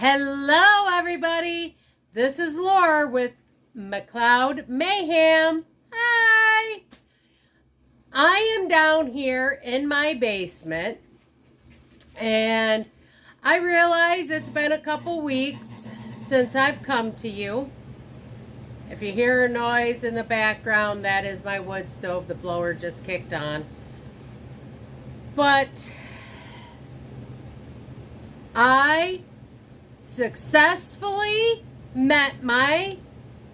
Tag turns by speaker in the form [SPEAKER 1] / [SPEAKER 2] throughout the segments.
[SPEAKER 1] Hello, everybody. This is Laura with McLeod Mayhem. Hi. I am down here in my basement, and I realize it's been a couple weeks since I've come to you. If you hear a noise in the background, that is my wood stove. The blower just kicked on. But I successfully met my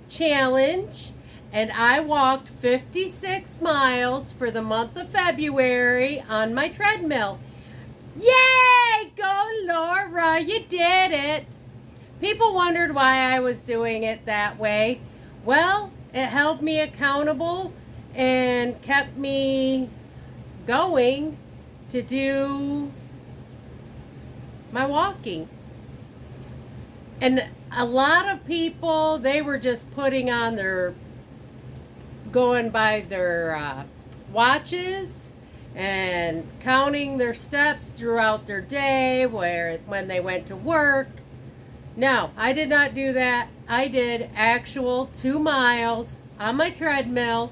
[SPEAKER 1] challenge, and I walked 56 miles for the month of February on my treadmill. Yay! Go Laura, you did it! People wondered why I was doing it that way. Well, it held me accountable and kept me going to do my walking. And a lot of people, they were just putting on going by their watches and counting their steps throughout their day when they went to work. No, I did not do that. I did actual 2 miles on my treadmill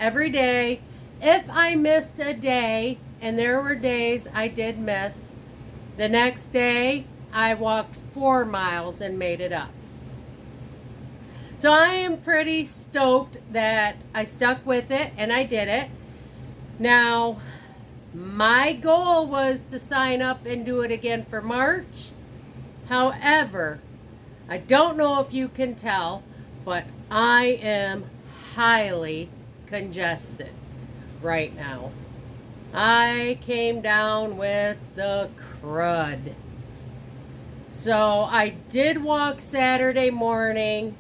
[SPEAKER 1] every day. If I missed a day, and there were days I did miss, the next day I walked 4 miles and made it up. So I am pretty stoked that I stuck with it and I did it. Now, my goal was to sign up and do it again for March. However, I don't know if you can tell, but I am highly congested right now. I came down with the crud. So I did walk Saturday morning.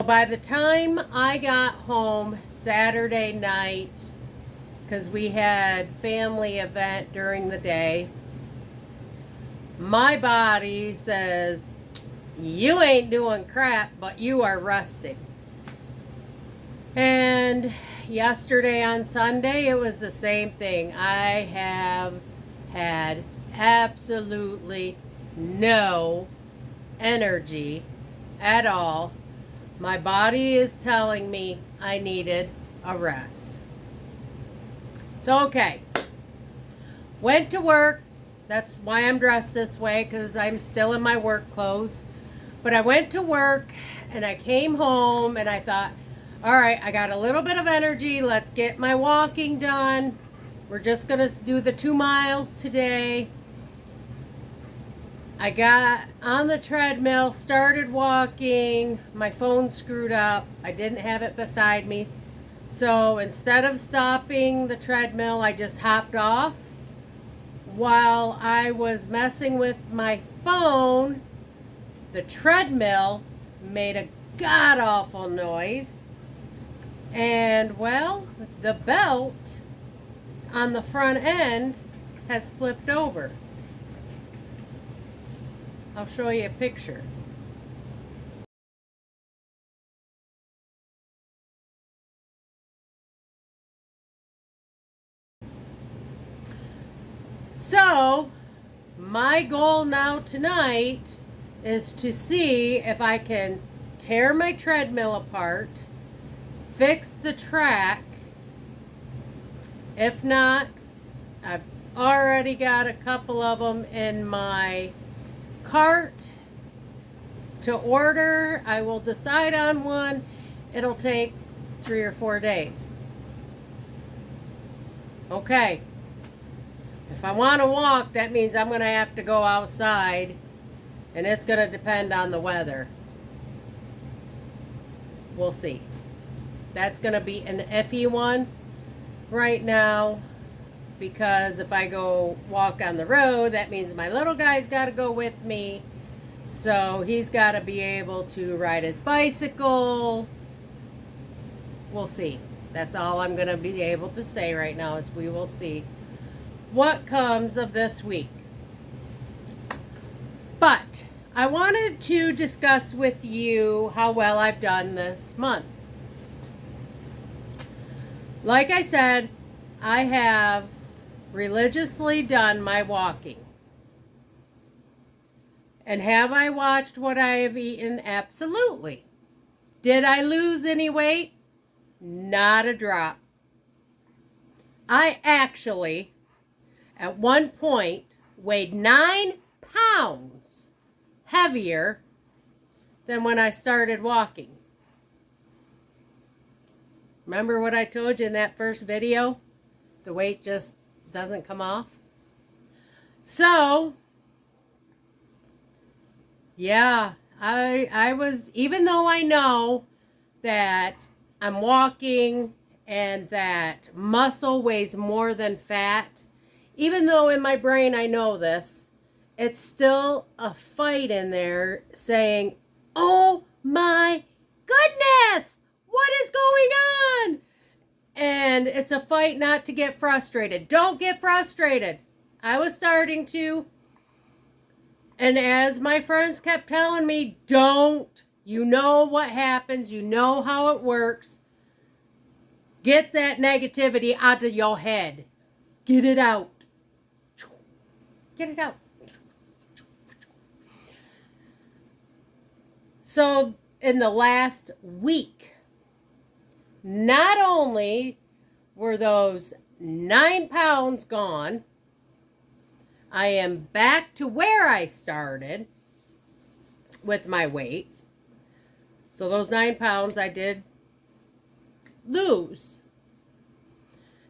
[SPEAKER 1] By the time I got home Saturday night, because we had family event during the day, my body says, you ain't doing crap, but you are resting. And yesterday on Sunday, it was the same thing. I have had absolutely no energy at all. My body is telling me I needed a rest. So, okay. Went to work. That's why I'm dressed this way, because I'm still in my work clothes. But I went to work and I came home and I thought, all right, I got a little bit of energy. Let's get my walking done. We're just going to do the 2 miles today. I got on the treadmill, started walking. My phone screwed up. I didn't have it beside me. So instead of stopping the treadmill, I just hopped off. While I was messing with my phone, the treadmill made a god-awful noise. And, well, the belt on the front end has flipped over. I'll show you a picture. So, my goal now tonight is to see if I can tear my treadmill apart, fix the track. If not, I've already got a couple of them in my cart to order. I will decide on one. It'll take 3 or 4 days. Okay. If I want to walk, that means I'm going to have to go outside, and it's going to depend on the weather. We'll see. That's going to be an iffy one right now, because if I go walk on the road, that means my little guy's got to go with me. So he's got to be able to ride his bicycle. We'll see. That's all I'm going to be able to say right now, is we will see what comes of this week. But I wanted to discuss with you how well I've done this month. Like I said, I have religiously done my walking. And have I watched what I have eaten? Absolutely. Did I lose any weight? Not a drop. I actually, at one point, weighed 9 pounds heavier than when I started walking. Remember what I told you in that first video? The weight just doesn't come off. So, yeah, I was, even though I know that I'm walking and that muscle weighs more than fat, even though in my brain I know this, it's still a fight in there saying, oh my goodness, what is going on? And it's a fight not to get frustrated. Don't get frustrated. I was starting to. And as my friends kept telling me, don't. You know what happens. You know how it works. Get that negativity out of your head. Get it out. Get it out. So in the last week, not only were those 9 pounds gone, I am back to where I started with my weight. So those 9 pounds I did lose.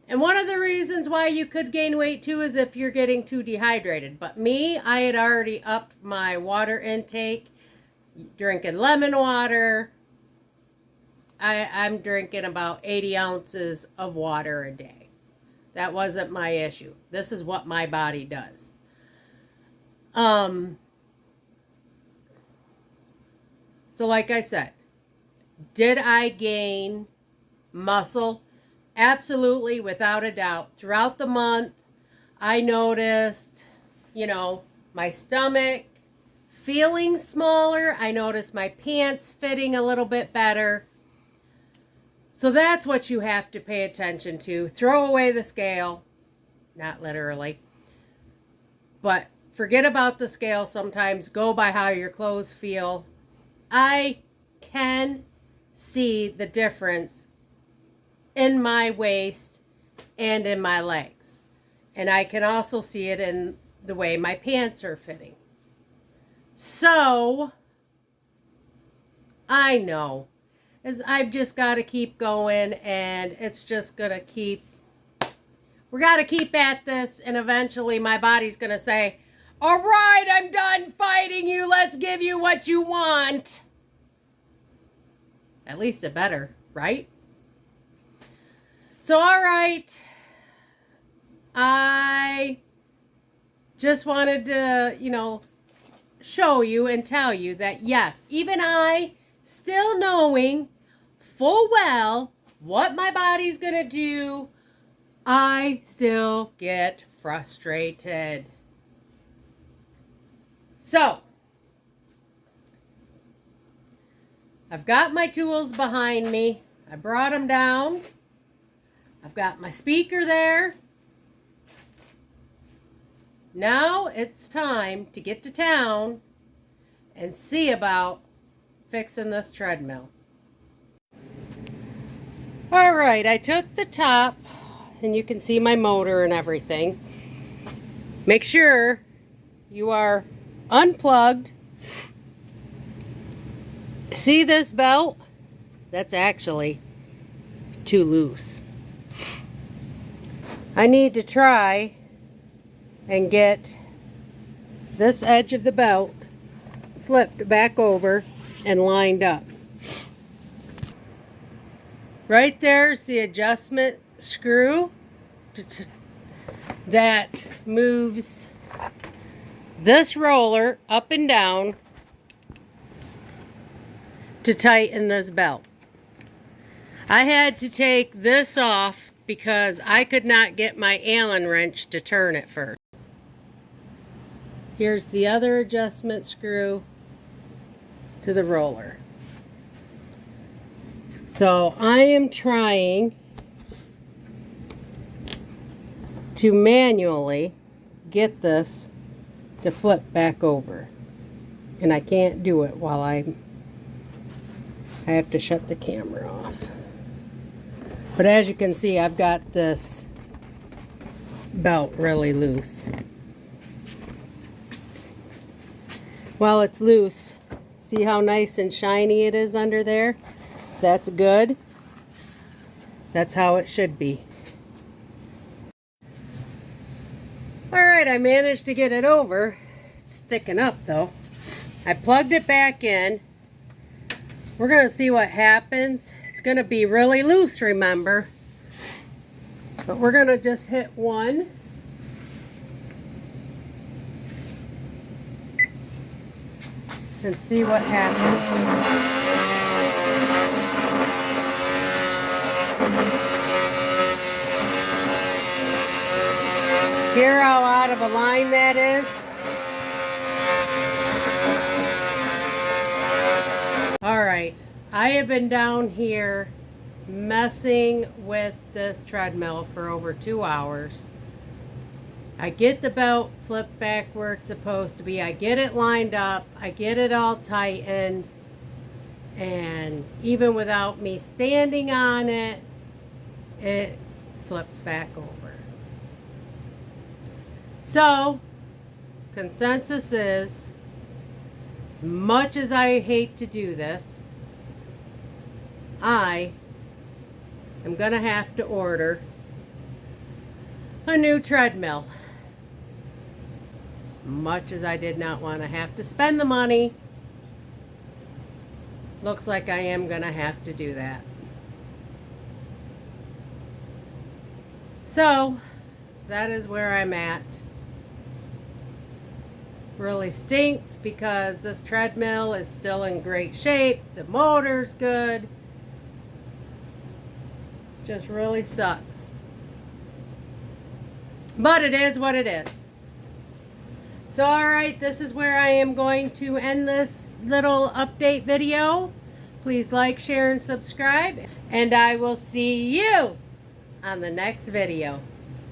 [SPEAKER 1] And one of the reasons why you could gain weight too is if you're getting too dehydrated. But me, I had already upped my water intake, drinking lemon water. I'm drinking about 80 ounces of water a day. That wasn't my issue. This is what my body does. So like I said, did I gain muscle? Absolutely, without a doubt. Throughout the month, I noticed, my stomach feeling smaller. I noticed my pants fitting a little bit better. So that's what you have to pay attention to. Throw away the scale. Not literally. But forget about the scale sometimes. Go by how your clothes feel. I can see the difference in my waist and in my legs. And I can also see it in the way my pants are fitting. So, I know. I've just got to keep going, and it's just going to keep, we got to keep at this, and eventually my body's going to say, all right, I'm done fighting you. Let's give you what you want. At least it better, right? So, all right. I just wanted to, show you and tell you that, yes, even I, still knowing full well what my body's going to do, I still get frustrated. So, I've got my tools behind me. I brought them down. I've got my speaker there. Now it's time to get to town and see about fixing this treadmill. All right, I took the top, and you can see my motor and everything. Make sure you are unplugged. See this belt? That's actually too loose. I need to try and get this edge of the belt flipped back over and lined up. Right there's the adjustment screw that moves this roller up and down to tighten this belt. I had to take this off because I could not get my Allen wrench to turn it first. Here's the other adjustment screw to the roller. So I am trying to manually get this to flip back over. And I can't do it while I have to shut the camera off. But as you can see, I've got this belt really loose. While it's loose, see how nice and shiny it is under there? That's good. That's how it should be. Alright, I managed to get it over. It's sticking up though. I plugged it back in. We're going to see what happens. It's going to be really loose, remember. But we're going to just hit one. And see what happens. Hear how out of a line that is? Alright, I have been down here messing with this treadmill for over 2 hours. I get the belt flipped back where it's supposed to be. I get it lined up. I get it all tightened. And even without me standing on it, it flips back over. So, consensus is, as much as I hate to do this, I am going to have to order a new treadmill. As much as I did not want to have to spend the money, looks like I am going to have to do that. So, that is where I'm at. Really stinks because this treadmill is still in great shape. The motor's good. Just really sucks. But it is what it is. So alright, this is where I am going to end this little update video. Please like, share, and subscribe. And I will see you on the next video.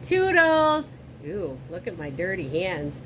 [SPEAKER 1] Toodles! Ooh, look at my dirty hands.